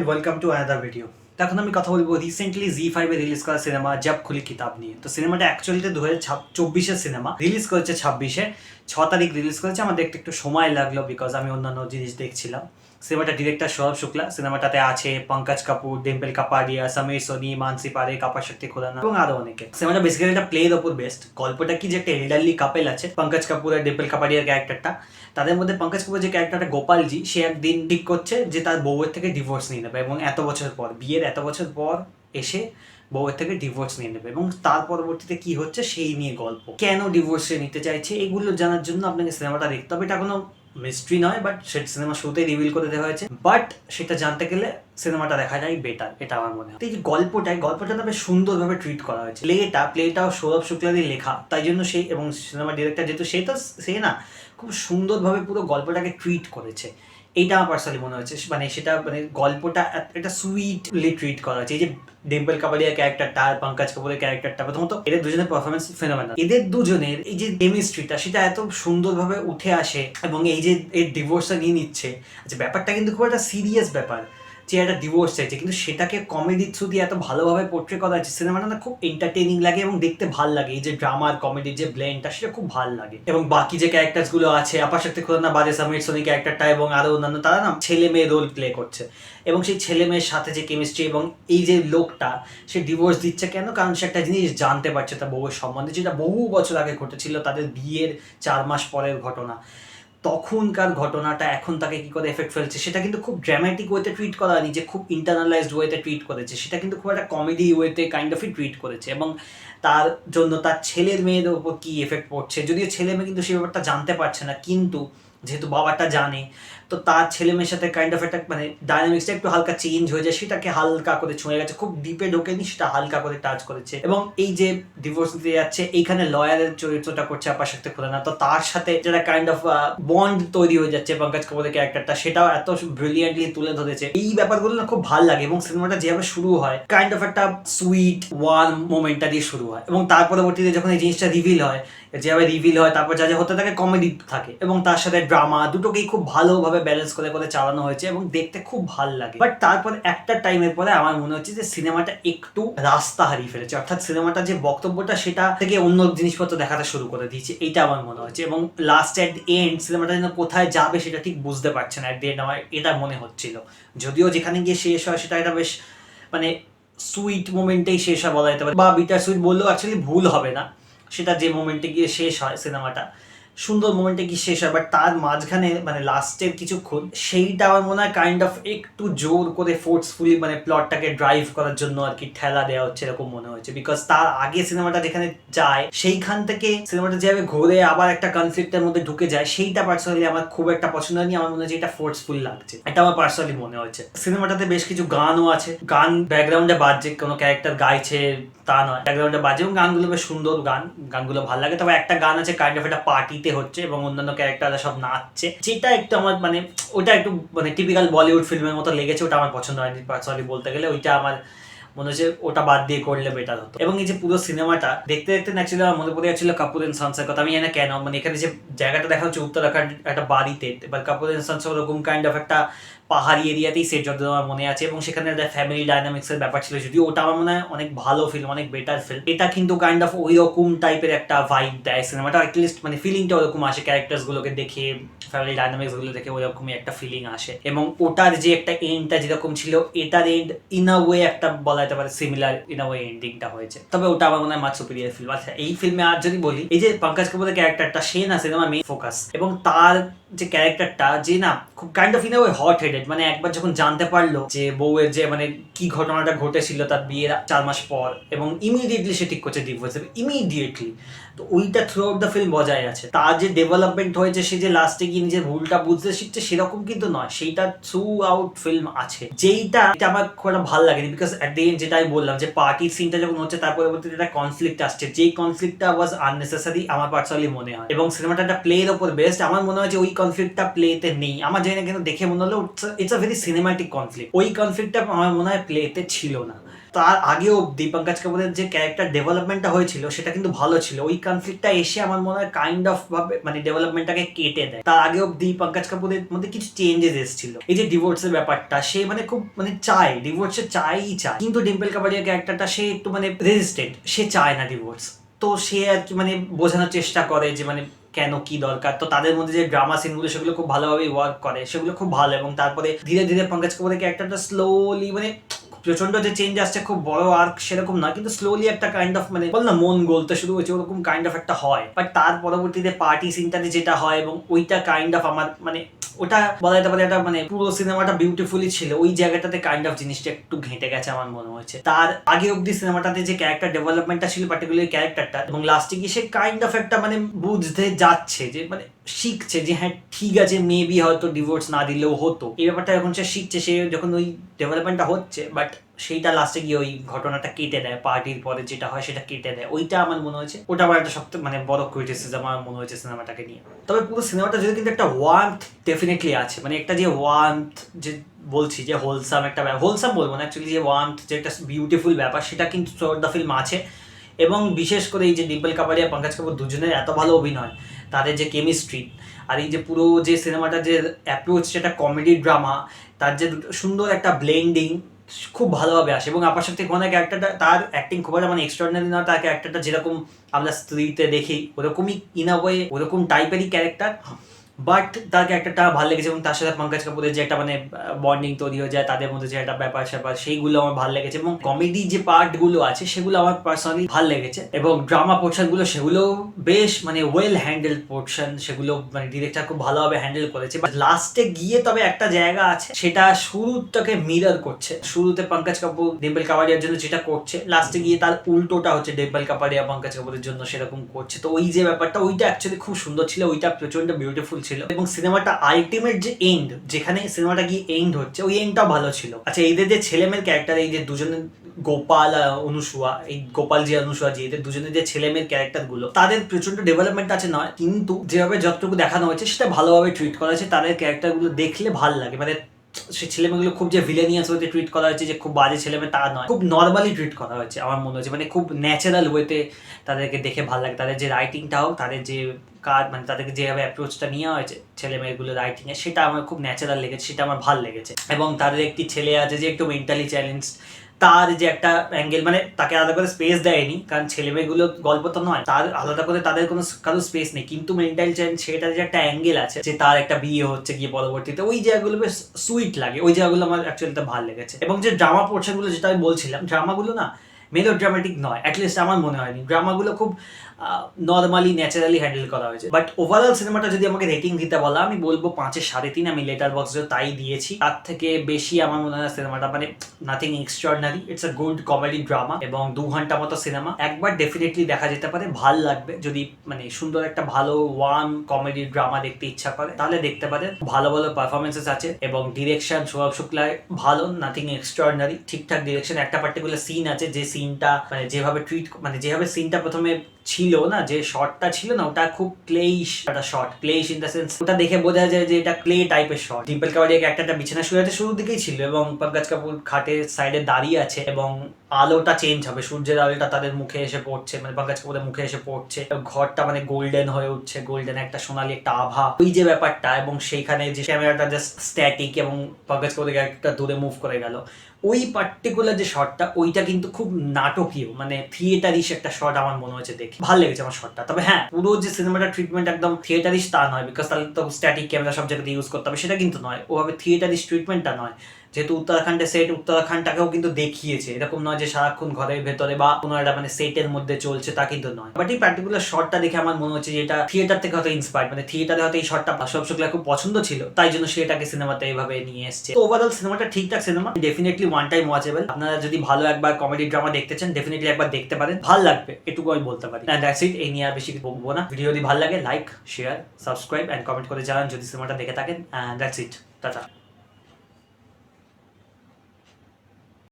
Welcome to another video. এখন আমি কথা বলবো রিসেন্টলি জি5 এ রিলিজ করা সিনেমা জব খুলি কিতাব নিয়ে। তো সিনেমাটা অ্যাকচুয়ালিতে 2024-এর সিনেমা, রিলিজ করেছে 26-এ, 6 তারিখ রিলিজ করেছে। আমার দেখতে একটু সময় লাগলো বিকজ আমি অন্যান্য জিনিস দেখছিলাম। সিনেমাটা ডিরেক্টর সৌরভ শুক্লা, সিনেমাটাতে আছে পঙ্কজ কাপুর, ডিম্পল কাপাডিয়া, সমীর সোনি, মানসি পারেখ, আপার শক্তি খুরানা এবং আরো অনেকে। সিনেমাটা বেসিক্যালি একটা প্লের ওপর বেস্ট। গল্পটা কি যে একটা এল্ডারলি কাপেল আছে, পঙ্কজ কাপুর আর ডিম্পল কাপাডিয়ার ক্যারেক্টারটা। তাদের মধ্যে পঙ্কজ কাপুর যে ক্যারেক্টারটা গোপালজি, সে একদিন ঠিক করছে যে তার বউয়ের থেকে ডিভোর্স নিয়ে নেবে এবং এত বছর পর, বিয়ের এত বছর পর এসে বউয়ের থেকে ডিভোর্স নিয়ে নেবে এবং তার পরবর্তীতে কি হচ্ছে সেই নিয়ে গল্প। কেন ডিভোর্সে নিতে চাইছে এগুলো জানার জন্য আপনাকে সিনেমাটা দেখতে হবে। এটা কোনো মিস্ট্রি নয়, বাট সেটা সিনেমা শুরুতেই রিভিল করে দেওয়া হয়েছে। বাট সেটা জানতে গেলে সিনেমাটা দেখা যায় বেটার, এটা আমার মনে হয়। এই যে গল্পটা না বেশ সুন্দরভাবে ট্রিট করা হয়েছে। প্লেটাও সৌরভ শুক্লারই লেখা, তাই জন্য সেই এবং সিনেমা ডিরেক্টর যেহেতু সে না খুব সুন্দরভাবে পুরো গল্পটাকে ট্রিট করেছে। এইটা আমার পার্সোনালি মনে হচ্ছে, মানে সেটা মানে গল্পটা একটা সুইটলি ট্রিট করা হয়েছে। এই যে ডিম্পল কাপাডিয়ার ক্যারেক্টারটা আর পঙ্কজ কাপুরের ক্যারেক্টারটা, প্রথমত এদের দুজনের পারফরমেন্স ফেনোমেনাল। এদের দুজনের এই যে কেমিস্ট্রিটা সেটা এত সুন্দরভাবে উঠে আসে এবং এই যে এর ডিভোর্সটা নিয়ে নিচ্ছে, আচ্ছা ব্যাপারটা কিন্তু খুব একটা সিরিয়াস ব্যাপার যে একটা ডিভোর্স চাইছে, কিন্তু সেটাকে কমেডির থ্রু দিয়ে এত ভালোভাবে পোর্ট্রে করা হয়েছে। সিনেমাটা না খুব এন্টারটেইনিং লাগে এবং দেখতে ভাল লাগে। এই যে ড্রামা আর কমেডির যে ব্লেন্ডটা, সেটা খুব ভাল লাগে। এবং বাকি যে ক্যারেক্টার্স গুলো আছে, আপার শক্তি খুরানা বাদে সমীর সোনি ক্যারেক্টারটা এবং আরো অন্যান্য, তারা না ছেলে মেয়ে রোল প্লে করছে এবং সেই ছেলে মেয়ের সাথে যে কেমিস্ট্রি এবং এই যে লোকটা সে ডিভোর্স দিচ্ছে কেন, কারণ সে একটা জিনিস জানতে পারছে তার বউয়ের সম্বন্ধে, যেটা বহু বছর আগে ঘটেছিল, তাদের বিয়ের 4 মাস পরের ঘটনা। তখনকার ঘটনাটা এখন তাকে কি করে এফেক্ট ফেলছে, সেটা কিন্তু খুব ড্রামাটিক ওয়েতে ট্রিট করা হয়নি, যে খুব ইন্টারনালাইজড ওয়েতে ট্রিট করেছে, সেটা কিন্তু খুব একটা কমেডি ওয়েতে কাইন্ড অফই ট্রিট করেছে। এবং তার জন্য তার ছেলের মেয়েদের উপর কী এফেক্ট পড়ছে, যদিও ছেলে মেয়ে কিন্তু সেই ব্যাপারটা জানতে পারছে না, কিন্তু যেহেতু বাবাটা জানে, তো তার ছেলে মেয়ের সাথে কাইন্ড অফ একটা মানে ডায়নামিক্সটা একটু হালকা চেঞ্জ হয়ে যায়, সেটাকে হালকা করে ছুঁয়ে গেছে, খুব ডিপে ঢোকেনি, সেটা হালকা করে টাচ করেছে। এবং এই যে ডিভোর্স দিতে যাচ্ছে, এইখানে লয়ারের চরিত্রটা করছে আপার শক্তি খুরানা, তো তার সাথে যেটা কাইন্ড অফ বন্ড তৈরি হয়ে যাচ্ছে পঙ্কজ কাপুরের ক্যারেক্টারটা, সেটাও এত ব্রিলিয়েন্টলি তুলে ধরেছে। এই ব্যাপারগুলো না খুব ভালো লাগে এবং সিনেমাটা যেভাবে শুরু হয় কাইন্ড অফ একটা সুইট ওয়ার্ম মোমেন্টটা দিয়ে শুরু হয় এবং তার পরবর্তীতে যখন এই জিনিসটা রিভিল হয়, যেভাবে রিভিল হয়, তারপর যা যা হতে থাকে কমেডি থাকে এবং তার সাথে ড্রামা, দুটোকেই খুব ভালোভাবে ব্যালেন্স করে করে চালানো হয়েছে এবং দেখতে খুব ভালো লাগে। বাট তারপর একটা টাইমের পরে আমার মনে হচ্ছে যে সিনেমাটা একটু রাস্তা হারিয়ে ফেলেছে, অর্থাৎ সিনেমাটা যে বক্তব্যটা সেটা থেকে অন্য জিনিসপত্র দেখাতে শুরু করে দিয়েছে, এইটা আমার মনে হচ্ছে। এবং লাস্ট অ্যাট দি এন্ড সিনেমাটা যেন কোথায় যাবে সেটা ঠিক বুঝতে পারছে না। অ্যাট দি এন্ড আমার এটা মনে হচ্ছিল, যদিও যেখানে গিয়ে শেষ হয় সেটা একটা বেশ মানে সুইট মোমেন্টেই শেষ হয় বলা যেতে পারে, বা বিটার সুইট বললেও অ্যাকচুয়ালি ভুল হবে না। সেটা যে মোমেন্টে গিয়ে শেষ হয় সিনেমাটা, সুন্দর মোমেন্টে গিয়ে শেষ হয়, বাট তার মাঝখানে মানে লাস্টের কিছুক্ষণ সেইটা আমার মনে হয় কাইন্ড অফ একটু জোর করে ফোর্সফুলি মানে প্লটটাকে ড্রাইভ করার জন্য আর কি ঠেলা দেওয়া হচ্ছে, এরকম মনে হয়েছে। বিকজ তার আগে সিনেমাটা যেখানে যায়, সেইখান থেকে সিনেমাটা যেভাবে ঘুরে আবার একটা কনফ্লিক্টের মধ্যে ঢুকে যায়, সেইটা পার্সোনালি আমার খুব একটা পছন্দ হয়নি। আমার মনে হচ্ছে এটা ফোর্সফুল লাগছে, এটা আমার পার্সোনালি মনে হয়েছে। সিনেমাটাতে বেশ কিছু গানও আছে, গান ব্যাকগ্রাউন্ডে বাজছে, কোনো ক্যারেক্টার গাইছে তা নয়, ব্যাকগ্রাউন্ডে বাজে এবং গানগুলো বেশ সুন্দর গানগুলো ভালো লাগে। তবে একটা গান আছে কাইন্ড অফ একটা পার্টিতে হচ্ছে এবং অন্যান্য ক্যারেক্টাররা সব নাচছে, যেটা একটু আমার মানে ওটা একটু মানে টিপিক্যাল বলিউড ফিল্মের মতো লেগেছে, ওটা আমার পছন্দ হয়নি পার্সোনালি বলতে গেলে। ওইটা আমার মনে হচ্ছে ওটা বাদ দিয়ে করলে বেটার হতো। এবং এই যে পুরো সিনেমাটা দেখতে দেখতে ন্যাচুরালি আমার মনে পড়ে যাচ্ছিল কাপুর এন্ড সন্সের কথা। আমি জানি না কেন, মানে এখানে যে জায়গাটা দেখা হচ্ছে উত্তরাখণ্ড একটা বাড়িতে, এবার কাপুর এন্ড সন্স ওরকম কাইন্ড অফ একটা পাহাড়ি এরিয়াতেই সেট, যত আমার মনে আছে, এবং সেখানে একটা ফ্যামিলি ডাইনামিক্সের ব্যাপার ছিল, যদিও ওটা আমার মনে হয় অনেক ভালো ফিল্ম, অনেক বেটার ফিল্ম। এটা কিন্তু কাইন্ড অফ ওই রকম টাইপের একটা ভাইব দেয় সিনেমাটা, অ্যাটলিস্ট মানে ফিলিংটা ওরকম আসে, ক্যারেক্টার্স গুলোকে দেখে, ফ্যামিলি ডাইনামিক্স গুলো দেখে ওইরকমই একটা ফিলিং আসে। এবং ওটার যে একটা এন্ডটা যেরকম ছিল, এটার এন্ড ইন আ ওয়ে একটা বলা যেতে পারে সিমিলার ইন আ ওয়ে এন্ডিংটা হয়েছে, তবে ওটা আমার মনে হয় মাচ সুপিরিয়ার ফিল্ম। আচ্ছা এই ফিল্মে আর যদি বলি, এই যে পঙ্কজ কাপুরের ক্যারেক্টারটা, সে না সিনেমা মেইন ফোকাস, এবং তার যে ক্যারেক্টারটা যে না খুব kind of in a way hot headed, মানে একবার যখন জানতে পারলো যে বউয়ের যে মানে কি ঘটনাটা ঘটেছিল তার বিয়ের 4 মাস পর, এবং ইমিডিয়েটলি সে ঠিক করছে ডিভোর্স দেবে ইমিডিয়েটলি, তো ওইটা থ্রু আউট দ্য ফিল্ম বজায় আছে। তার যে ডেভেলপমেন্ট হয়েছে, সে যে লাস্টে গিয়ে নিজের ভুলটা বুঝতে শিখছে সেরকম কিন্তু নয়, সেইটা থ্রু আউট ফিল্ম আছে, যেইটা এটা আমার খুব একটা ভালো লাগেনি। বিকজ অ্যাট দি এন্ড যেটা আমি বললাম যে পার্টির সিনটা যখন হচ্ছে, তার পরবর্তীতে একটা কনফ্লিক্ট আসছে, যেই কনফ্লিক্টটা ওয়াজ আননেসেসারি আমার পার্সোনালি মনে হয়, এবং সিনেমাটা একটা প্লের ওপর বেস্ট। আমার মনে হয় যে ওই কনফ্লিক্টটা প্লেতে নেই, আমার জানি না কিন্তু দেখে মনে হলো it's a very cinematic conflict, ওই কনফ্লিক্টটা আমার মনে হয় প্লেতে ছিল না। তার আগেও অব্দি পঙ্কজ কাপুরের যে ক্যারেক্টার ডেভেলপমেন্টটা হয়েছিল সেটা কিন্তু ভালো ছিল। ওই কনফ্লিক্টটা এসে আমার মনে হয় কাইন্ড অফ ভাবে মানে ডেভেলপমেন্টটাকে কেটে দেয়। তার আগে অব্দি পঙ্কজ কাপুরের মধ্যে কিছু চেঞ্জেস এসেছিল। এই যে ডিভোর্সের ব্যাপারটা, সে মানে খুব মানে চায় ডিভোর্সে, চায়, কিন্তু ডিম্পল কাবাডিয়া ক্যারেক্টারটা সে একটু মানে রেজিস্টেন্ট, সে চায় না ডিভোর্স। তো সে আর কি মানে বোঝানোর চেষ্টা করে যে মানে কেন কি দরকার। তো তাদের মধ্যে যে ড্রামা সিনগুলো সেগুলো খুব ভালোভাবে ওয়ার্ক করে, সেগুলো খুব ভালো। এবং তারপরে ধীরে ধীরে পঙ্কজ কাপুরের ক্যারেক্টারটা স্লোলি মানে প্রচন্ড যে চেঞ্জ আসছে, খুব বড় আর্ক সেরকম না, কিন্তু স্লোলি একটা কাইন্ড অফ মানে বল না মন গলতে শুরু হয়েছে, ওরকম কাইন্ড অফ একটা হয়। বাট তার পরবর্তীতে পার্টি সিনটাতে যেটা হয় এবং ওইটা কাইন্ড অফ আমার মানে ওটা বলা যেতে পারে একটা মানে পুরো সিনেমাটা বিউটিফুলি ছিল। ওই জায়গাটাতে কাইন্ড অফ জিনিসটা একটু ঘেঁটে গেছে আমার মনে হয়েছে। তার আগে অব্দি সিনেমাটাতে যে ক্যারেক্টার ডেভেলপমেন্টটা ছিল পার্টিকুলার ক্যারেক্টারটা, এবং লাস্টে গিয়ে সে কাইন্ড অফ একটা মানে বুঝতে যাচ্ছে যে মানে শিখছে যে হ্যাঁ ঠিক আছে মেবি হয়তো ডিভোর্স না দিলেও হতো, এই ব্যাপারটা যখন সে শিখছে, সে যখন ওই ডেভেলপমেন্টটা হচ্ছে, বাট সেইটা লাস্টে গিয়ে ওই ঘটনাটা কেটে দেয়, পার্টির পরে যেটা হয় সেটা কেটে দেয়। ওইটা আমার মনে হয়েছে ওটা আমার একটা সবথেকে মানে বড় ক্রিটিসিজম আমার মনে হয়েছে সিনেমাটাকে নিয়ে। তবে পুরো সিনেমাটা যদি কিন্তু একটা ওয়ার্মথ ডেফিনেটলি আছে, মানে একটা যে ওয়ার্মথ যে বলছি যে হোলসাম একটা হোলসাম বলবো না অ্যাকচুয়ালি, যে ওয়ার্মথ যে একটা বিউটিফুল ব্যাপার সেটা কিন্তু থ্রুআউট দ্য ফিল্ম আছে। এবং বিশেষ করে এই যে ডিম্পল কাবাডিয়া পঙ্কজ কাপুর দুজনের এত ভালো অভিনয়, তাদের যে কেমিস্ট্রি, আর এই যে পুরো যে সিনেমাটা যে অ্যাপ্রোচ সেটা কমেডি ড্রামা, তার যে সুন্দর একটা ব্লেন্ডিং খুব ভালোভাবে আসে। এবং আপার সাথে কোনো ক্যারেক্টারটা তার অ্যাক্টিং খুব একটা মানে এক্সট্রাঅর্ডিনারি না, তার ক্যারেক্টারটা যেরকম আমরা স্ত্রীতে দেখি ওরকমই ইন আ ওয়ে ওরকম টাইপেরই ক্যারেক্টার, বাট তার ক্যারেক্টারটা ভালো লেগেছে। এবং তার সাথে পঙ্কজ কাপুরের যে একটা মানে বন্ডিং তৈরি হয়ে যায়, তাদের মধ্যে যে একটা ব্যাপার স্যাপার, সেইগুলো আমার ভালো লেগেছে। এবং কমেডি যে পার্টগুলো আছে সেগুলো আমার পার্সোনালি ভালো লেগেছে। এবং ড্রামা পোর্শনগুলো সেগুলো বেশ মানে ওয়েল হ্যান্ডেল পোর্শন, সেগুলো মানে ডিরেক্টর খুব ভালোভাবে হ্যান্ডেল করেছে। বাট লাস্টে গিয়ে তবে একটা জায়গা আছে সেটা শুরুটাকে মিরর করছে। শুরুতে পঙ্কজ কাপুর ডিম্পল কাবাডিয়ার জন্য যেটা করছে, লাস্টে গিয়ে তার উল্টোটা হচ্ছে ডিম্পল কাবাডিয়া পঙ্কজ কাপুরের জন্য সেরকম করছে। তো ওই যে ব্যাপারটা ওইটা অ্যাকচুয়ালি খুব সুন্দর ছিল, ওইটা প্রচন্ড বিউটিফুল ছিল। এবং সিনেমাটা আলটিমেট যে এন্ড, যেখানে সিনেমাটা গিয়ে এন্ড হচ্ছে, ওই এন্ডটাও ভালো ছিল। আচ্ছা, এদের যে ছেলেমেয়ের ক্যারেক্টার, এই যে দুজনের গোপাল আর অনুসুয়া, এই গোপাল জি অনুসুয়া জি, এদের দুজনের যে ছেলেমেয়ের ক্যারেক্টার গুলো, তাদের প্রচন্ড ডেভেলপমেন্ট আছে নয়, কিন্তু যেভাবে যতটুকু দেখানো হয়েছে সেটা ভালোভাবে ট্রিট করা হয়েছে। তাদের ক্যারেক্টার গুলো দেখলে ভাল লাগে, মানে সেই ছেলেমেয়েগুলো খুব যে ভিলেনিয়াস ওয়েতে ট্রিট করা হয়েছে, যে খুব বাজে ছেলেমেয়ে তা নয়, খুব নর্মালি ট্রিট করা হয়েছে আমার মনে হচ্ছে। মানে খুব ন্যাচারাল ওয়েতে তাদেরকে দেখে ভালো লাগে। তাদের যে রাইটিংটা হোক, তাদের যে কাজ মানে তাদেরকে যেভাবে অ্যাপ্রোচটা নেওয়া হয়েছে ছেলে মেয়েগুলো রাইটিংয়ে, সেটা আমার খুব ন্যাচারাল লেগেছে, সেটা আমার ভালো লেগেছে। এবং তাদের একটি ছেলে আছে যে একটু মেন্টালি চ্যালেঞ্জ, তার যে একটা অ্যাঙ্গেল, মানে তাকে আলাদা করে স্পেস দেয়নি, কারণ ছেলে মেয়েগুলো গল্প তো নয়, তার আলাদা করে তাদের কোনো কারো স্পেস নেই, কিন্তু মেন্টাল চ্যালেঞ্জ সেটার যে একটা অ্যাঙ্গেল আছে, যে তার একটা বিয়ে হচ্ছে গিয়ে পরবর্তীতে, ওই জায়গাগুলো বেশ সুইট লাগে, ওই জায়গাগুলো আমার অ্যাকচুয়ালি ভালো লেগেছে। এবং যে ড্রামা পোর্শনগুলো যেটা আমি বলছিলাম, ড্রামাগুলো না মেলো ড্রামাটিক নয়, অ্যাটলিস্ট আমার মনে হয়নি। ড্রামাগুলো খুব নর্মালি ন্যাচারালি হ্যান্ডেল করা হয়েছে। বাট ওভারঅল সিনেমাটা যদি আমাকে রেটিং দিতে বলা, আমি বলবো 5-এর 3.5। আমি লেটার বক্সে তাই দিয়েছি, তার থেকে বেশি আমার মনে হয় সিনেমাটা মানে nothing extraordinary, it's a good comedy drama. এবং 2 ঘন্টা মতো সিনেমা, একবার ডেফিনেটলি দেখা যেতে পারে, ভাল লাগবে। যদি মানে সুন্দর একটা ভালো ওয়ান কমেডি ড্রামা দেখতে ইচ্ছা করে তাহলে দেখতে পারেন। ভালো ভালো পারফরমেন্সেস আছে এবং ডিরেকশন সৌরভ শুক্লার ভালো, নাথিং এক্সট্রাঅর্ডিনারি, ঠিকঠাক ডিরেকশন। একটা পার্টিকুলার সিন আছে, যে সিনটা মানে যেভাবে ট্রিট মানে যেভাবে সিনটা প্রথমে ছিল না, যে শটটা ছিল না, ওটা খুব ক্লেইশ একটা শট, ক্লেইশ ইন দ্য সেন্স ওটা দেখে বোঝা যায় যে এটা ক্লে টাইপের শট। ডিম্পল কাবাডিয়া একটা বিছানা শুয়ে আছে শুরুর দিকেই ছিল, এবং পঙ্কজ কাপুর খাটের সাইডে দাঁড়িয়ে আছে, এবং আলোটা চেঞ্জ হবে, সূর্যের আলোটা তাদের মুখে এসে পড়ছে, মানে পঙ্কজ কাপুরের মুখে এসে পড়ছে, ঘরটা মানে গোল্ডেন হয়ে উঠছে, গোল্ডেন একটা সোনালি একটা আভা, ওই যে ব্যাপারটা। এবং সেইখানে যে ক্যামেরাটা জাস্ট স্ট্যাটিক এবং পঙ্কজ কাপুরের একটা দূরে মুভ করে গেল, ওই পার্টিকুলার যে শটটা, ওইটা কিন্তু খুব নাটকীয়, মানে থিয়েটারিশ একটা শট আমার মনে হয়েছে দেখে ভালো লেগেছে আমার শটটা। তবে হ্যাঁ, পুরো যে সিনেমাটা ট্রিটমেন্ট একদম থিয়েটারিশ তা নয়, বিকজ তাহলে তো স্ট্যাটিক ক্যামেরা সব জায়গাতে ইউজ করতে হবে, সেটা কিন্তু নয়, ওভাবে থিয়েটারিশ ট্রিটমেন্টটা নয়। যেহেতু উত্তরাখণ্ডের সেট, উত্তরাখণ্ডটাকেও কিন্তু দেখিয়েছে, এরকম নয় যে সারাক্ষণ ঘরের ভেতরে বা কোনো একটা মানে সেটের মধ্যে চলছে, তা কিন্তু নয়। বাট এই পার্টিকুলার শটটা দেখে আমার মনে হচ্ছে যে এটা থিয়েটার থেকে হয়তো ইন্সপায়ার্ড, মানে থিয়েটারে হয়তো এই শটটা সব শুক্লা খুব পছন্দ ছিল, তাই জন্য সেটাকে সিনেমাতে এইভাবে নিয়ে এসছে। তো ওভারঅল সিনেমাটা ঠিকঠাক cinema, definitely one time watchable. আপনারা যদি ভালো একবার কমেডি ড্রামা দেখতে চান, ডেফিনেটলি একবার দেখতে পারেন, ভালো লাগবে, এটুকু আমি বলতে পারি। দ্যাটস ইট, এই নিয়ে আর বেশি বলবো না। ভিডিও যদি ভালো লাগে like, share, subscribe and comment করে জানান যদি সিনেমাটা দেখে থাকেন। That's it, tata.